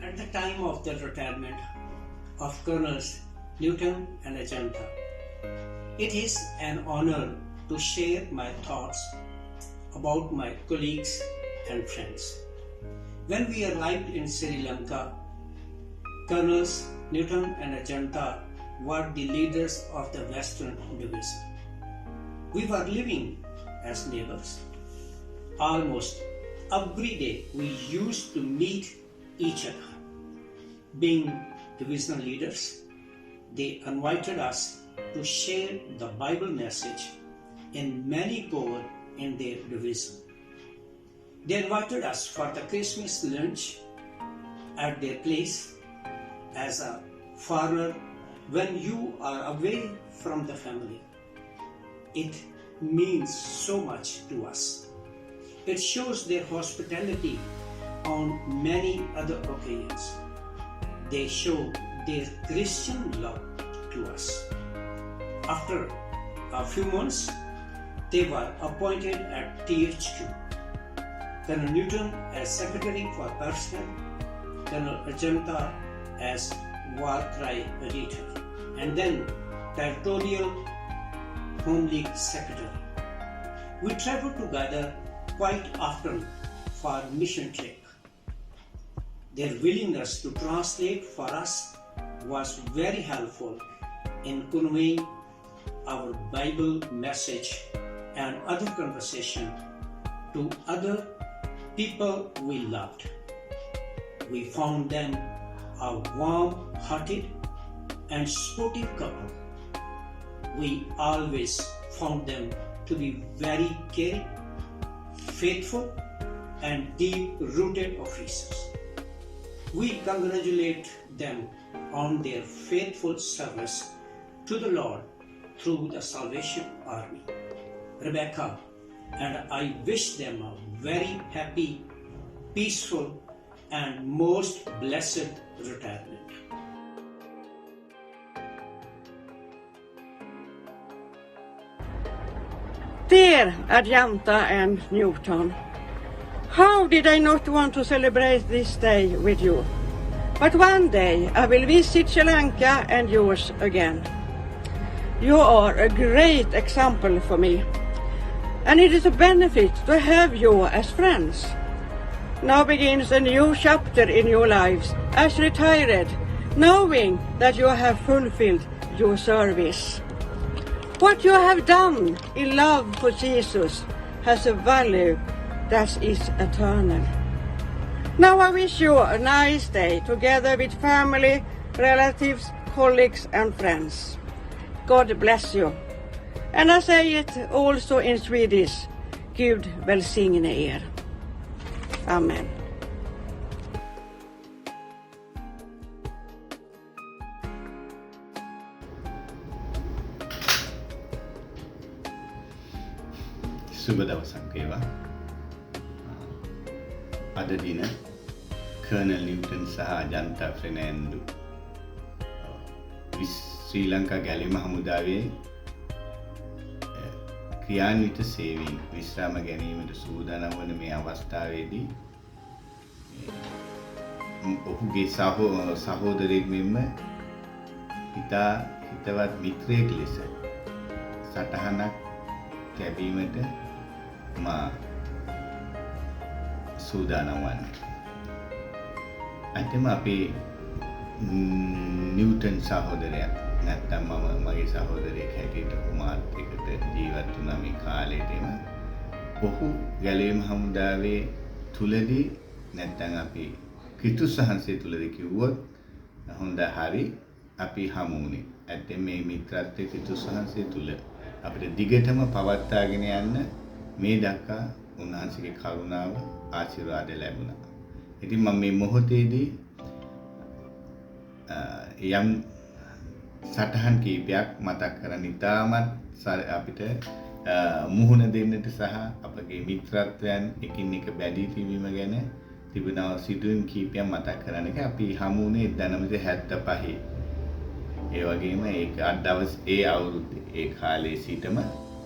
At the time of the retirement of Colonels Newton and Ajanta, it is an honor to share my thoughts about my colleagues and friends. When we arrived in Sri Lanka, Colonels Newton and Ajanta were the leaders of the Western Division. We were living as neighbors. Almost every day we used to meet each other. Being divisional leaders, they invited us to share the Bible message in many cover in their division. They invited us for the Christmas lunch at their place. As a foreigner, when you are away from the family, it means so much to us. It shows their hospitality on many other occasions. They show their Christian love to us. After a few months, they were appointed at THQ. Colonel Newton as Secretary for Personnel, Colonel Ajanta as War Cry Editor, and then Territorial Home League Secretary. We traveled together quite often for mission trip. Their willingness to translate for us was very helpful in conveying our Bible message and other conversation to other people we loved. We found them a warm-hearted and supportive couple. We always found them to be very caring, faithful, and deep-rooted officers. We congratulate them on their faithful service to the Lord through the Salvation Army. Rebecca and I wish them a very happy, peaceful, and most blessed retirement. Dear Adjanta and Newton, how did I not want to celebrate this day with you? But one day I will visit Sri Lanka and yours again. You are a great example for me, and it is a benefit to have you as friends. Now begins a new chapter in your lives as retired, knowing that you have fulfilled your service. What you have done in love for Jesus has a value that is eternal. Now I wish you a nice day together with family, relatives, colleagues and friends. God bless you. And I say it also in Swedish, Gud välsigne er. Amen. සුබ දවසක් වේවා. අද දින colonel Newton සහ අජන්තා ෆෙර්නෑන්ඩෝ ශ්‍රී ලංකා ගැලීම හමුදාවේ ක්‍රියාන්විත සේවයෙන් විශ්‍රාම ගැනීමට සූදානම් වන මේ අවස්ථාවේදී ඔහුගේ සහෝදරයෙක් මෙන්ම ඉතා හිතවත් මිත්‍රයෙක් ලෙස සටහනක් තැබීමට මා සූදානම් වන්නේ. අන්තිම අපේ නිව්ටන් සහෝදරයා නැත්තම් මගේ සහෝදරයෙක් හැටියට කුමාරත් එක්ක ජීවත් වුණා මේ කාලේදීම. ඔහු ගැලවීම හමුදාවේ තුලදී නැත්තම් අපි ක්‍රිස්තුස් වහන්සේ තුලදී කිව්වොත් හොඳ හරි අපි හමු වුණේ. ඇත්තෙන් මේ මිත්‍රත්වයේ ක්‍රිස්තුස් වහන්සේ තුල අපිට දිගටම පවත්වාගෙන යන්න මේ දක්වා උන්වහන්සේගේ කරුණාව ආශිර්වාද ලැබුණා. ඉතින් මම මේ මොහොතේදී යම් සටහන් කීපයක් මතක් කරන් ඉතාමත් අපිට මුහුණ දෙන්නට සහ අපගේ මිත්‍රත්වයන් එකින් එක බැඳී තිබීම ගැන තිබුණා සිදුවීම් කීපයක් මතක් කරන්න. අපි හමු වුණේ 1975. ඒ වගේම ඒක අද දවස් ඒ අවුරුද්දේ ඒ කාලේ සිටම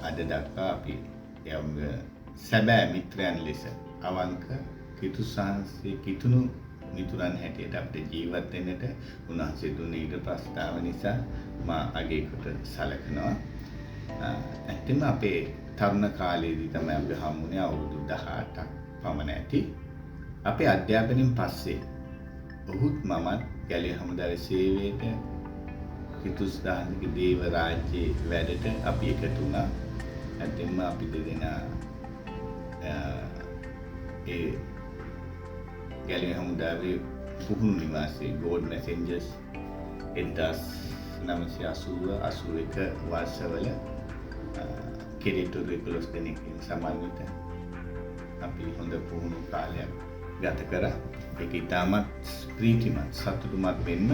අද දක්වා අපි සැබෑ මිත්‍රයන් ලෙස අවංක ක්‍රිස්තුස් වහන්සේ කිතුණු මිතුරන් හැටියට අපිට ජීවත් වෙන්නට උන්වහන්සේ දුන්න ඊට ප්‍රස්තාව නිසා මා අගය කොට සැලකනවා. ඇත්තම අපේ තරුණ කාලයේදී තමයි අපි හමුුනේ අවුරුදු 18ක් පමණ ඇති. අපේ අධ්‍යාපනයෙන් පස්සේ ඔහුත් මමත් ගැලේ හමුදාවේ සේවයට ක්‍රිස්තුස් වහන්සේගේ දේව රාජ්‍යයේ වැඩට අපි එකතු වුණා. ඇත්තම අපි දෙදෙනා ඒ ගැලේ හමුදාවේ පුහුණු නිවාසයේ ගෝඩ් මැසෙන්ජර්ස් 1980-81 වර්ෂවල කෙරෙට්ටු 11 දෙනෙක්ගෙන් සමන්විත අපි හොඳ පුහුණු කාලයක් ගත කරා. ඒක ඉතාමත් ප්‍රීතිමත් සතුටුමත් වෙන්න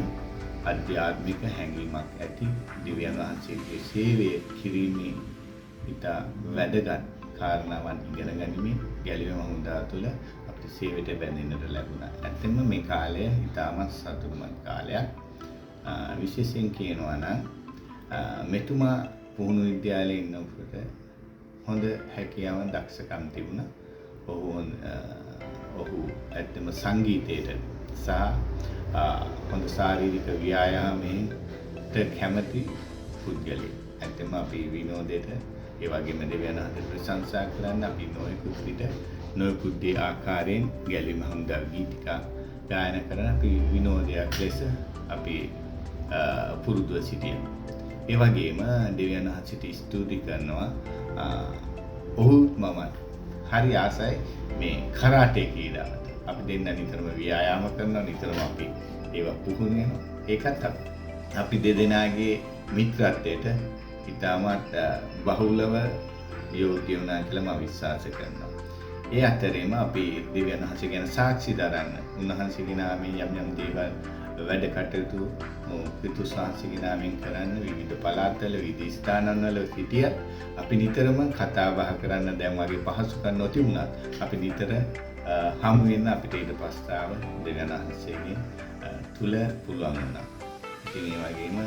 අධ්‍යාත්මික හැඟීමක් ඇති දිව්‍යන් වහන්සේගේ සේවය කිරීමේ ඉතා වැදගත් කාරණාවන් ඉගෙන ගැනීම ගැලවීම හමුදා තුළ අපිට සේවයට බැඳෙන්නට ලැබුණා. ඇත්තම මේ කාලය ඉතාමත් සතුටුමත් කාලයක්. විශේෂයෙන් කියනවා නම් මෙතුමා පුහුණු විද්‍යාලයේ ඉන්නකොට හොඳ හැකියාවන් දක්ෂකම් තිබුණා. ඔහු ඇත්තම සංගීතයට සහ හොඳ ශාරීරික ව්‍යායාමයට කැමති පුද්ගලෙක්. ඇත්තම අපි විනෝදයට ඒ වගේම දෙවියන් වහන්සේ ප්‍රශංසා කරන්න අපි නොයෙකුත් විට නොයෙකුත් දේ ආකාරයෙන් ගැලීම හමුදා ගීතිකා ගායන කරන අපි විනෝදයක් ලෙස අපි පුරුදුව සිටියා. ඒ වගේම දෙවියන් වහන්සේට ස්තුති කරනවා. ඔහුත් මම හරි ආසයි මේ කරාටේ ක්‍රීඩාවට. අපි දෙන්න නිතරම ව්‍යායාම කරනවා, නිතරම අපි ඒවා පුහුණු වෙනවා. ඒකත් අපි දෙදෙනාගේ මිත්‍රත්වයට ඉතාමත් බහුලව යෝග්‍ය වුණා කියලා මම විශ්වාස කරනවා. ඒ අතරේම අපි දෙවියන් වහන්සේ ගැන සාක්ෂි දරන්න උන්වහන්සේගේ නාමයෙන් යම් දේවල් වැඩ කටයුතු පිටුස් වහන්සේගේ නාමයෙන් කරන්න විවිධ පළාත්වල විවිධ ස්ථානවල සිටියත් අපි නිතරම කතා බහ කරන්න දැන් වගේ පහසුකම් නොතිබුණත් අපි නිතර හමු වෙන්න අපිට ඊට පස්තාව දෙවියන් වහන්සේගේ තුල පුළුවන් වුණා. ඉතින් මේ වගේම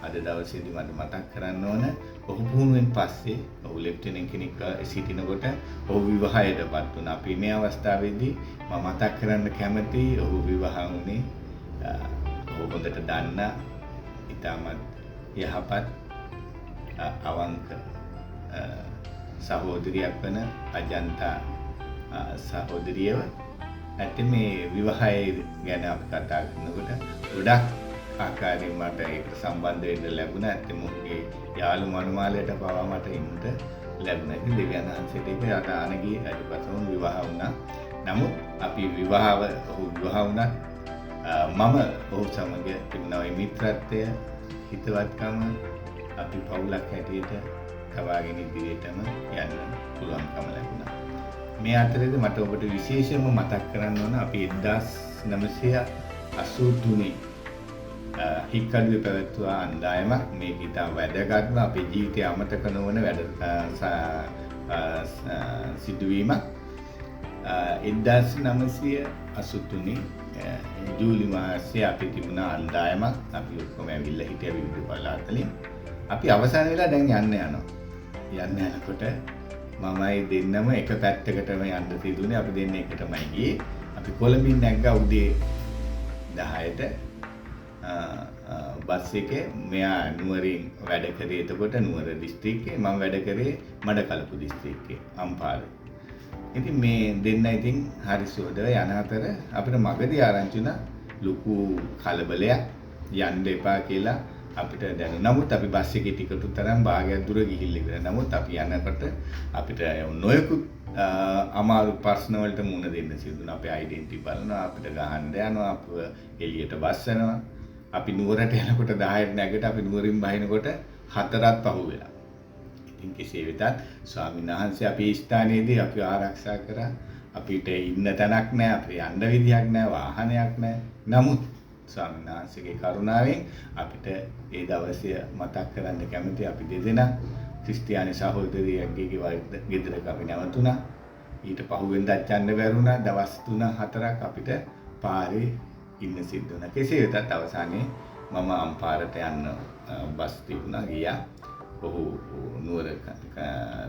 අද දවසේදී මට මතක් කරන්න ඕන ඔහු පුහුණුවෙන් පස්සේ ඔහු ලෙෆ්ටිනන්ට් කෙනෙක් සිටිනකොට ඔහු විවාහයටපත් වුණා. අපි මේ අවස්ථාවේදී මම මතක් කරන්න කැමතියි ඔහු විවාහ වුණේ ඔහු හොඳට දන්න ඉතාමත් යහපත් අවංක සහෝදරියක් වන අජන්තා සහෝදරියව. ඇත්තට මේ විවාහය ගැන අපි කතා කරනකොට ගොඩක් ආකාරයෙන් මට ඒකට සම්බන්ධ වෙන්න ලැබුණා. ඇත්තම ඒ යාළු මනුමාලයට පවා මට ඉන්නට ලැබුණා. ඉතින් දෙවියන් වහන්සේට ඒක ආනගී අදපසම විවාහ වුණා. නමුත් අපි ඔහු විවාහ වුණා මම ඔහු සමග තිබුණා මේ මිත්‍රත්වය හිතවත්කම අපි පවුලක් හැටියට තවාගෙන ඉදිරියටම යන්න පුළුවන්කම ලැබුණා. මේ අතරේදී මට ඔබට විශේෂයෙන්ම මතක් කරන්න ඕන අපි 1983 හික්කඩුවේ පැවැත්වුවා අන්දායමක්. මේක ඉතා වැදගත්ම අපේ ජීවිතය අමතක නොවන සිදුවීමක්. 1983 ජූලි මාසයේ අපි තිබුණා අන්දායමක්. අපි ඔක්කොම ඇවිල්ලා හිටිය විවිධ පළාත්වලින්. අපි අවසන් වෙලා දැන් යන්න යනකොට මමයි දෙන්නම එක පැත්තකටම යන්න තිබුණේ. අපි දෙන්න එකටමයි ගියේ. අපි කොළඹින් නැග්ගා උදේ 10ට බස් එකේ. මෙයා නුවරින් වැඩ කරේ එතකොට නුවර දිස්ත්‍රික්කේ, මම වැඩ කරේ මඩකලපු දිස්ත්‍රික්කේ අම්පාරේ. ඉතින් මේ දෙන්න ඉතින් හරි සුවදව යන අතර අපිට මගදී ආරංචි වුණා ලොකු කලබලයක් යන්න එපා කියලා අපිට දැනුණා. නමුත් අපි බස් එකේ ටිකටු තරම් භාගයක් දුර ගිහිල්ලා ඉවර. නමුත් අපි යනකොට අපිට නොයෙකුත් අමාරු ප්‍රශ්න වලට මුහුණ දෙන්න සිදුුණා. අපේ ඩෙන්ටිටි බලනවා, අපිට ගහන්න යනවා, අපව එළියට බස්සනවා. අපි නුවරට යනකොට 10ට නැගිට අපි නුවරින් බහිනකොට 4ක් පහුවෙලා. ඉතින් කෙසේ වෙතත් ස්වාමීන් වහන්සේ අපේ ස්ථානයේදී අපිව ආරක්ෂා කරා. අපිට ඉන්න තැනක් නැහැ, අපිට යන්න විදියක් නැහැ, වාහනයක් නැහැ. නමුත් ස්වාමීන් වහන්සේගේ කරුණාවෙන් අපිට ඒ දවසේ මතක් කරන්න කැමති අපි දෙදෙනා ක්‍රිස්තියානි සහෝදරියගේ ගෙදරක අපි නැවතුණා. ඊට පහුවෙන්දත් යන්න බැරුණා. දවස් 3-4ක් අපිට පාරේ ඉන්න සිද්ධ වුණා. කෙසේ වෙතත් අවසානයේ මම අම්පාරට යන්න බස් තිබුණා ගියා. ඔහු නුවර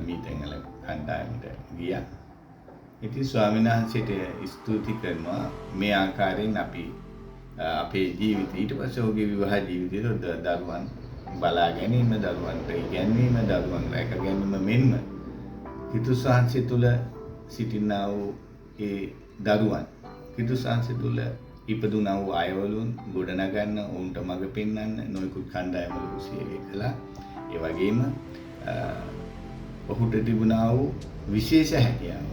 මීටිංගල කණ්ඩායමට ගියා. ඉතින් ස්වාමීන් වහන්සේට ස්තුති කරනවා මේ ආකාරයෙන් අපි අපේ ජීවිතය ඊට පස්සේ ඔහුගේ විවාහ ජීවිතයේ දරුවන් බලා ගැනීම, දරුවන්ට ඉගැන්වීම, දරුවන් රැක ගැනීම මෙන්ම කිතුස් වහන්සේ තුල සිටිනා වූ ඒ දරුවන් කිතුස් වහන්සේ තුල ඉපදුනා වූ අයවලුන් ගොඩනගන්න, ඔවුන්ට මඟ පෙන්වන්න නොයෙකුත් කණ්ඩායම්වල සේවය කළා. ඒ වගේම ඔහුට තිබුණා වූ විශේෂ හැකියාව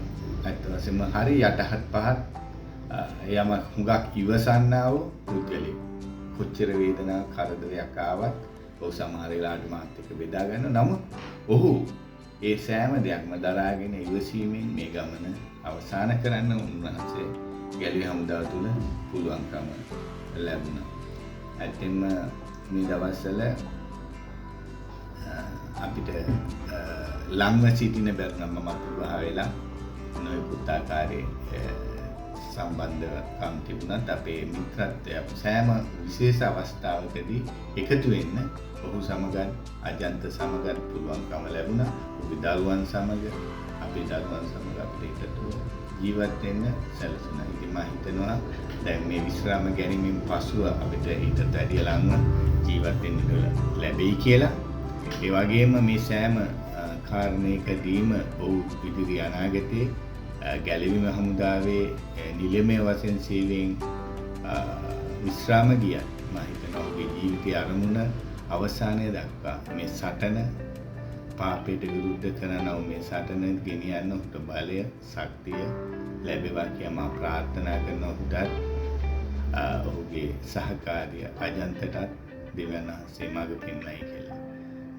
අත් වශයෙන්ම හරි යටහත් පහත් යම හුඟක් ඉවසන්නා වූ පුද්ගලෙක්. කොච්චර වේදනාවක් කරදරයක් ආවත් ඔහු සමහර වෙලාවට මාත් එක්ක බෙදා ගන්න. නමුත් ඔහු ඒ සෑම දෙයක්ම දරාගෙන ඉවසීමෙන් මේ ගමන අවසන් කරන්න උන්වහන්සේ ගැලවි හමුදාව තුළ පුළුවන්කම ලැබුණා. ඇත්තෙන්ම මේ දවස්වල අපිට ළඟම සිටින බැරුණම මම විවාහ වෙලා නොයෙකුත් ආකාරයේ සම්බන්ධකම් තිබුණත් අපේ මිත්‍රත්වය සෑම විශේෂ අවස්ථාවකදී එකතු වෙන්න ඔහු සමගත් අජන්ත සමගත් පුළුවන්කම ලැබුණා. ඔහුගේ දරුවන් සමග අපේ දරුවන් සමග අපිට එකතු ජීවත් වෙන්න සැලසුණා. ඉතින් මම හිතනවා දැන් මේ විශ්‍රාම ගැනීමෙන් පසුව අපිට ඊටත් වැඩි ළඟ ජීවත් වෙන්න ලැබෙයි කියලා. ඒ වගේම මේ සෑම කාරණයකදීම ඔහු ඉදිරි අනාගතයේ ගැලවීම හමුදාවේ නිලමේ වශයෙන් සේවයෙන් විශ්‍රාම ගියත් මම හිතනවා ඔහුගේ ජීවිතයේ අරමුණ අවසානය දක්වා මේ සටන පාපයට විරුද්ධ කරන මේ සටන ගෙනියන්න ඔහුට බලය ශක්තිය ලැබේවා කියලා මම ප්‍රාර්ථනා කරන ඔහුට ඔහුගේ සහකාරිය අජන්තටත් දෙවියන් වහන්සේ මඟ පෙන්වයි කියලා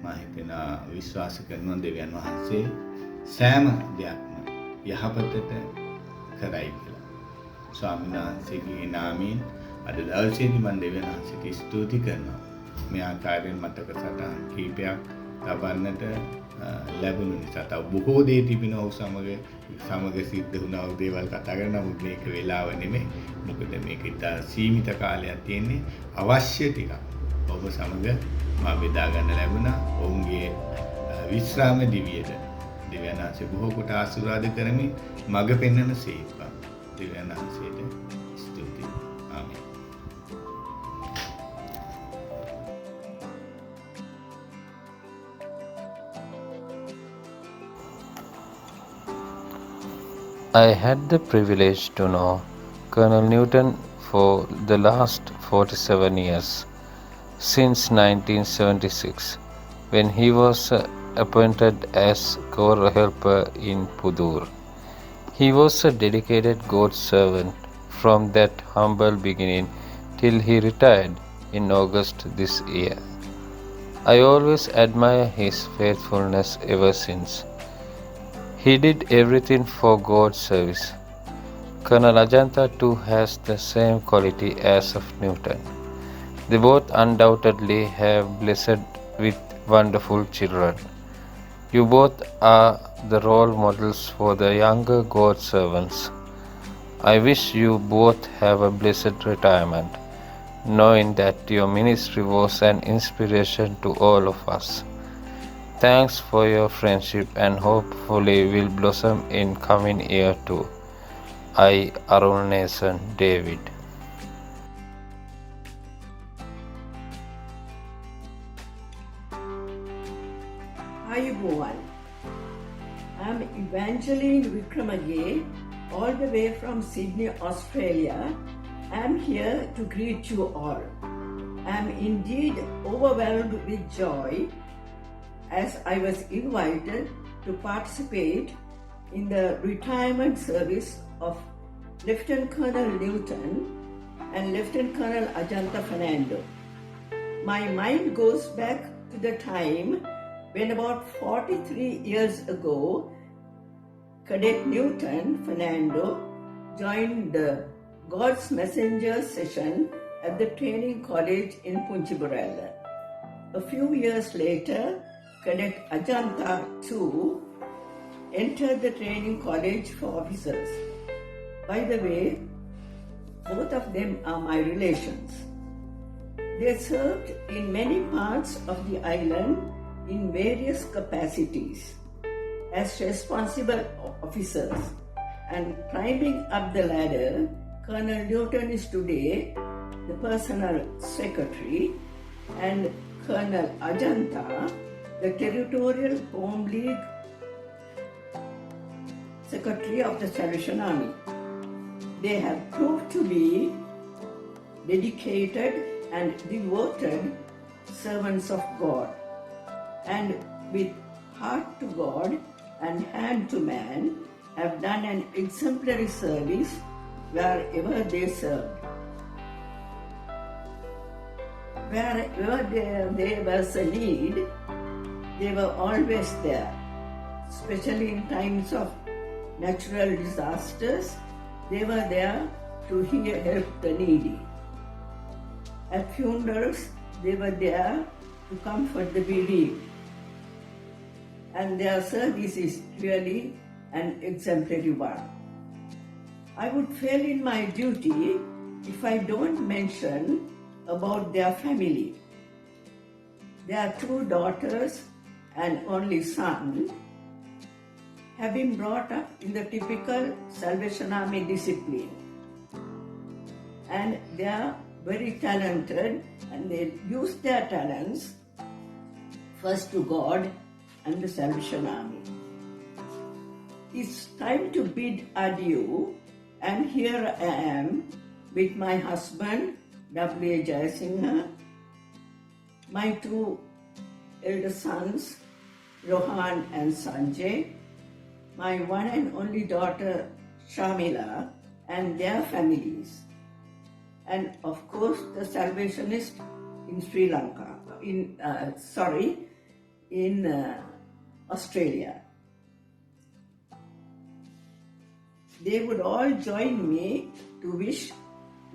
මම හිතනවා විශ්වාස කරනවා. දෙවියන් වහන්සේ සෑම දෙයක්ම යහපතට කරයි කියලා. ස්වාමීන් වහන්සේගේ නාමයෙන් අද දවසේදී මම දෙවියන් වහන්සේට ස්තුති කරනවා. මේ ආකාරයෙන් මතක සටහන් කීපයක් තබන්නට ලැබුණු නිසා තව බොහෝ දේ තිබෙනවා ඔහු සමග සිද්ධ වුණා වූ දේවල් කතා කරන නමුත් මේක වෙලාව නෙමෙයි. මොකද මේක ඉතා සීමිත කාලයක් තියෙන්නේ. අවශ්‍ය ටික ඔබ සමග මම බෙදා ගන්න ලැබුණා. ඔවුන්ගේ විශ්‍රාම දිවියට දෙවියන් වහන්සේ බොහෝ කොට ආශිර්වාද කරමින් මඟ පෙන්වන සේක්වා. දෙවියන් වහන්සේට ස්තුතියි. ආමේන්. I had the privilege to know Colonel Newton for the last 47 years, since 1976, when he was appointed as Corps Helper in Pudur. He was a dedicated God's servant from that humble beginning till he retired in August this year. I always admire his faithfulness ever since. He did everything for God's service. Colonel Ajanta too has the same quality as of Newton. They both undoubtedly have blessed with wonderful children. You both are the role models for the younger God servants. I wish you both have a blessed retirement, knowing that your ministry was an inspiration to all of us. Thanks for your friendship and hopefully will blossom in coming year too. I, Arun Nathan David. Hi everyone. I'm Evangeline Wickramaye, all the way from Sydney, Australia. I'm here to greet you all. I'm indeed overwhelmed with joy as I was invited to participate in the retirement service of Lieutenant Colonel Newton and Lieutenant Colonel Ajanta Fernando. My mind goes back to the time when about 43 years ago, Cadet Newton Fernando joined the God's Messenger session at the training college in Punchiburella. A few years later, Cadet Ajanta too entered the training college for officers. By the way, both of them are my relations. They served in many parts of the island in various capacities as responsible officers, and climbing up the ladder, Colonel Newton is today the personal secretary and Colonel Ajanta the Territorial Home League Secretary of the Salvation Army. They have proved to be dedicated and devoted servants of God, and with heart to God and hand to man have done an exemplary service wherever they served. Wherever there was a need, they were always there, especially in times of natural disasters. They were there to help the needy. At funerals, they were there to comfort the bereaved. And their service is really an exemplary one. I would fail in my duty if I don't mention about their family. Their 2 daughters and only son have been brought up in the typical Salvation Army discipline. And they are very talented, and they use their talents first to God and the Salvation Army. It's time to bid adieu, and here I am with my husband, W.A. Jayasinghe, my 2 elder sons, Rohan and Sanjay, my one and only daughter, Shamila, and their families, and of course the Salvationists in Sri Lanka, in Australia. they would all join me to wish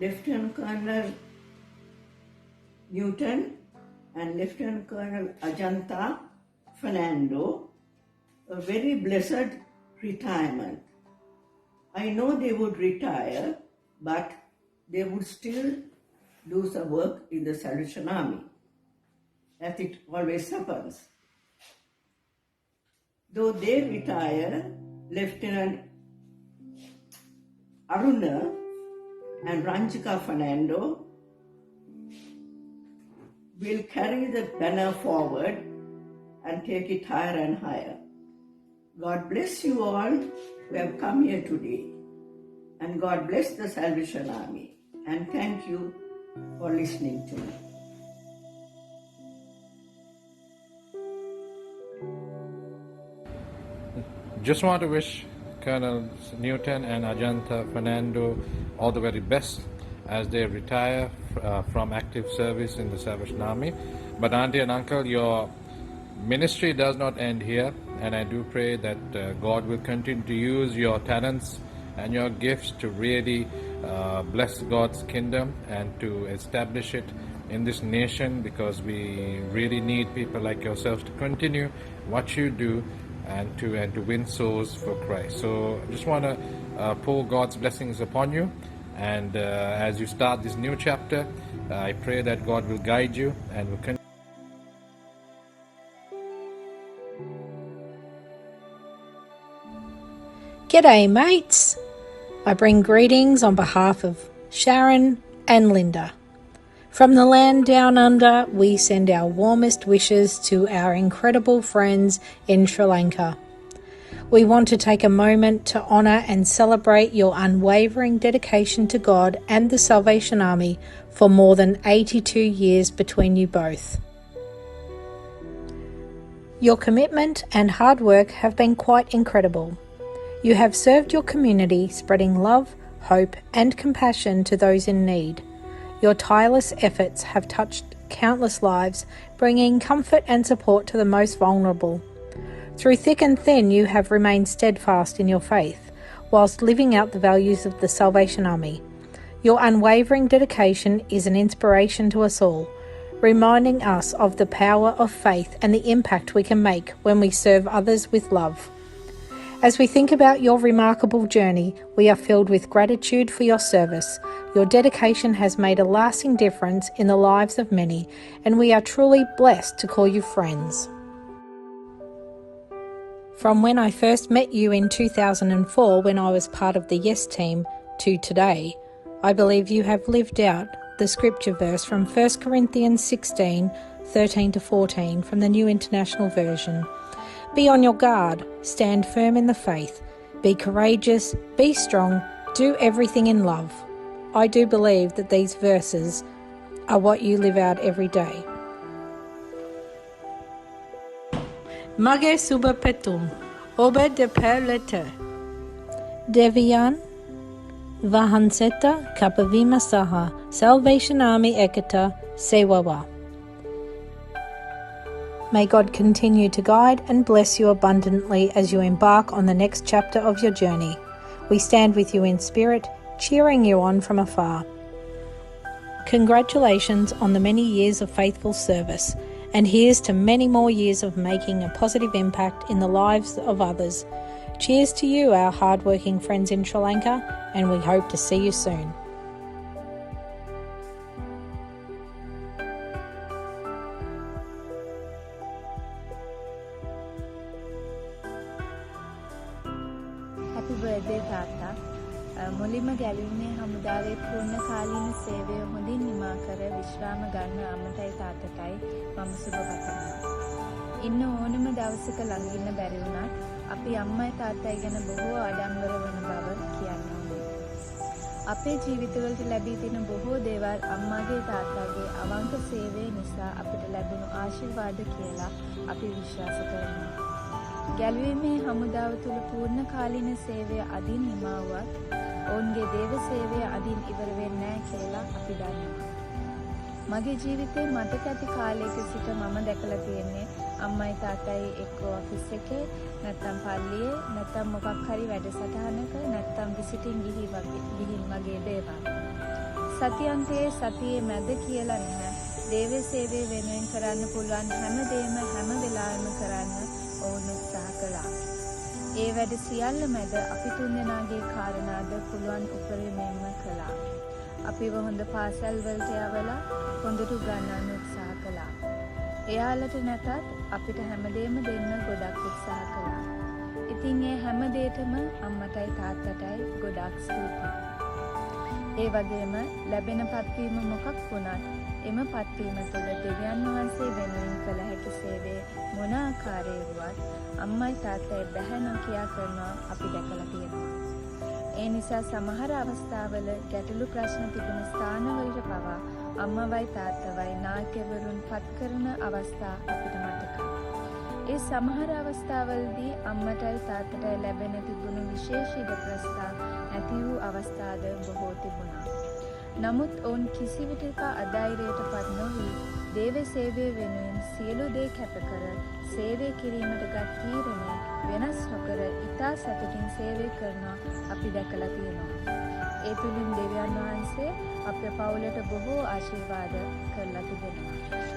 Lieutenant Colonel Newton and Lieutenant Colonel Ajanta Fernando a very blessed retirement. I know they would retire, but they would still do some work in the Salvation Army, as it always happens. Though they retire, Lieutenant Aruna and Ranjika Fernando will carry the banner forward and take it higher and higher. God bless you all who have come here today, and God bless the Salvation Army, and thank you for listening to me. Just want to wish Colonel Newton and Ajanta Fernando all the very best as they retire from active service in the Salvation Army. But Auntie and Uncle, your ministry does not end here, and I do pray that God will continue to use your talents and your gifts to really bless God's kingdom and to establish it in this nation, because we really need people like yourselves to continue what you do and to win souls for Christ. So I just want to pour God's blessings upon you, and as you start this new chapter, I pray that God will guide you and will continue. G'day mates! I bring greetings on behalf of Sharon and Linda. From the land down under, we send our warmest wishes to our incredible friends in Sri Lanka. We want to take a moment to honour and celebrate your unwavering dedication to God and the Salvation Army for more than 82 years between you both. Your commitment and hard work have been quite incredible. You have served your community, spreading love, hope, and compassion to those in need. Your tireless efforts have touched countless lives, bringing comfort and support to the most vulnerable. Through thick and thin, you have remained steadfast in your faith, whilst living out the values of the Salvation Army. Your unwavering dedication is an inspiration to us all, reminding us of the power of faith and the impact we can make when we serve others with love. As we think about your remarkable journey, we are filled with gratitude for your service. Your dedication has made a lasting difference in the lives of many, and we are truly blessed to call you friends. From when I first met you in 2004, when I was part of the Yes team, to today, I believe you have lived out the scripture verse from 1 Corinthians 16:13-14 from the New International Version. Be on your guard, stand firm in the faith, be courageous, be strong, do everything in love. I do believe that these verses are what you live out every day. Mage suba petum, oba de perlete. Devian Vahanseta Kapavima Saha, Salvation Army Ekata, Sewawa. May God continue to guide and bless you abundantly as you embark on the next chapter of your journey. We stand with you in spirit, cheering you on from afar. Congratulations on the many years of faithful service, and here's to many more years of making a positive impact in the lives of others. Cheers to you, our hard-working friends in Sri Lanka, and we hope to see you soon. Happy birthday තාත්තා. මුලින්ම ගැලුම්ේ හමුදාවේ පූර්ණ කාලීන සේවය හොඳින් නිමා කර විශ්‍රාම ගන්න අම්මටයි තාත්තටයි මම සුබ පතනවා. ඉන්න ඕනම දවසක ළඟ ඉන්න බැරි වුණත් අපි අම්මයි තාත්තයි ගැන බොහෝ ආඩම්බර වන බව කියන්න ඕනේ. අපේ ජීවිතවලට ලැබී තියෙන බොහෝ දේවල් අම්මාගේ තාත්තාගේ අවංක සේවය නිසා අපිට ලැබුණු ආශිර්වාද කියලා අපි විශ්වාස කරනවා. ගැලුීමේ හමුදාව තුළ පූර්ණ කාලීන සේවය අදින් නිමා වුවත් ඔවුන්ගේ දේව සේවය අදින් ඉවර වෙන්නේ නැහැ කියලා අපි දන්නවා. මගේ ජීවිතේ මතක ඇති කාලයක සිට මම දැකලා තියෙන්නේ අම්මයි තාත්තයි එක්ක ඔෆිස් එකේ නැත්තම් පල්ලියේ නැත්තම් මොකක් හරි වැඩසටහනක නැත්තම් විසිටින් ගිහින් වගේ දේවල්. සතියන්තයේ සතියේ මැද කියලා නැහැ. දේව සේවය වෙනුවෙන් කරන්න පුළුවන් හැමදේම හැම වෙලාවෙම කරන්න ඔවුන් උත්සාහ කළා. ඒ වැඩ සියල්ල මැද අපි තුන්දෙනාගේ කාරණාද පුළුවන් උපරිමයෙන්ම කළා. අපිව හොඳ පාසල් වලට යවලා හොඳට උගන්වන්න උත්සාහ කළා. එයාලට නැතත් අපිට හැමදේම දෙන්න ගොඩක් උත්සාහ කළා. ඉතින් ඒ හැමදේටම අම්මටයි තාත්තටයි ගොඩක් ස්තුතියි. ඒ වගේම ලැබෙන පත්වීම මොකක් වුණත් එම පත්වීම තුළ දෙවියන් වහන්සේ වෙනුවෙන් කළ හැකි සේවය මොන ආකාරයේ වුවත් අම්මයි තාත්තයි බැහැ නොකියා කරනවා අපි දැකලා තියෙනවා. ඒ නිසා සමහර අවස්ථාවල ගැටලු ප්‍රශ්න තිබෙන ස්ථානවලට පවා අම්මවයි තාත්තවයි නායකවරුන් පත් කරන අවස්ථා අපිට මතකයි. ඒ සමහර අවස්ථාවලදී අම්මටයි තාත්තටයි ලැබෙන තිබුණු විශේෂ ඉඩ ප්‍රස්ථා නැති වූ අවස්ථාද බොහෝ තිබුණා. නමුත් ඔවුන් කිසිවිටක අධෛර්යයට පත් නොවී දේව සේවය වෙනුවෙන් සියලු දේ කැප කර සේවය කිරීමට ගත් තීරණය වෙනස් නොකර ඉතා සතුටින් සේවය කරනවා අපි දැකලා තියෙනවා. ඒ තුළින් දෙවියන් වහන්සේ අපේ පවුලට බොහෝ ආශිර්වාද කරලා තිබෙනවා.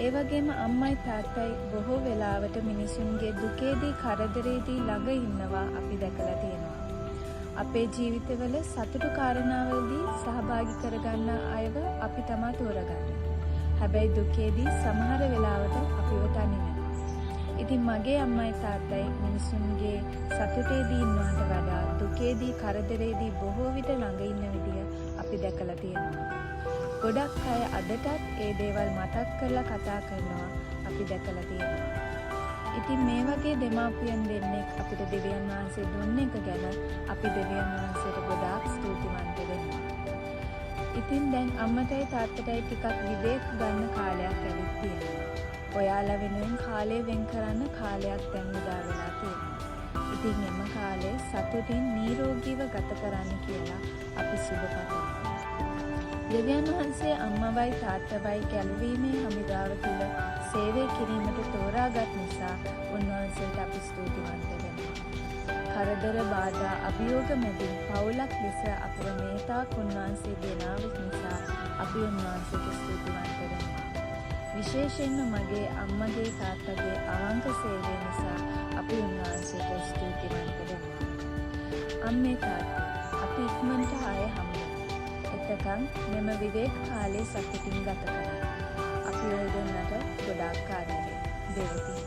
ඒ වගේම අම්මයි තාත්තයි බොහෝ වෙලාවට මිනිසුන්ගේ දුකේදී කරදරේදී ළඟ ඉන්නවා අපි දැකලා තියෙනවා. අපේ ජීවිතවල සතුටු කාරණාවලදී සහභාගී කරගන්න අයව අපි තමා තෝරගන්නේ. හැබැයි දුකේදී සමහර වෙලාවට අපිව තනි වෙනවා. ඉතින් මගේ අම්මයි තාත්තයි මිනිසුන්ගේ සතුටේදී ඉන්නවට වඩා දුකේදී කරදරේදී බොහෝ විට ළඟ ඉන්න විදිය අපි දැකලා තියෙනවා. ගොඩක් අය අදටත් ඒ දේවල් මතක් කරලා කතා කරනවා අපි දැකලා තියෙනවා. ඉතින් මේ වගේ දෙමාපියන් දෙන්නෙක් අපිට දෙවියන් වහන්සේ දුන්න එක ගැන අපි දෙවියන් වහන්සේට ගොඩාක් ස්තුතිවන්ත වෙනවා. ඉතින් දැන් අම්මටයි තාත්තටයි ටිකක් විවේක ගන්න කාලයක් ඇවිත් තියෙනවා. ඔයාලා වෙනුවෙන් කාලය වෙන් කරන්න කාලයක් දැන් උදා වෙලා තියෙනවා. ඉතින් එම කාලය සතුටින් නිරෝගීව ගත කරන්න කියලා අපි සුබ පතනවා. දෙවියන් වහන්සේ අම්මවයි තාත්තවයි ගැලවීමේ හමුදාව තුළ සේවය කිරීමට තෝරාගත් නිසා උන්වහන්සේට අපි ස්තුතිවන්ත වෙනවා. කරදර බාධා අභියෝග මැදින් පවුලක් ලෙස අපව මේ තාක් උන්වහන්සේ ගෙනාව නිසා අපි උන්වහන්සේට ස්තුතිවන්ත වෙනවා. විශේෂයෙන්ම මගේ අම්මගේ තාත්තගේ අවංක සේවය නිසා අපි උන්වහන්සේට ස්තුතිවන්ත වෙනවා. අම්මේ තාත්තේ අපි ඉක්මනට ආයේ හමු වෙමු. එතකන් මෙම විවේක කාලේ සතුටින් ගත කරමු. අපි ඔය දෙන්නට ගොඩාක් ආදරේ. දෙවියන්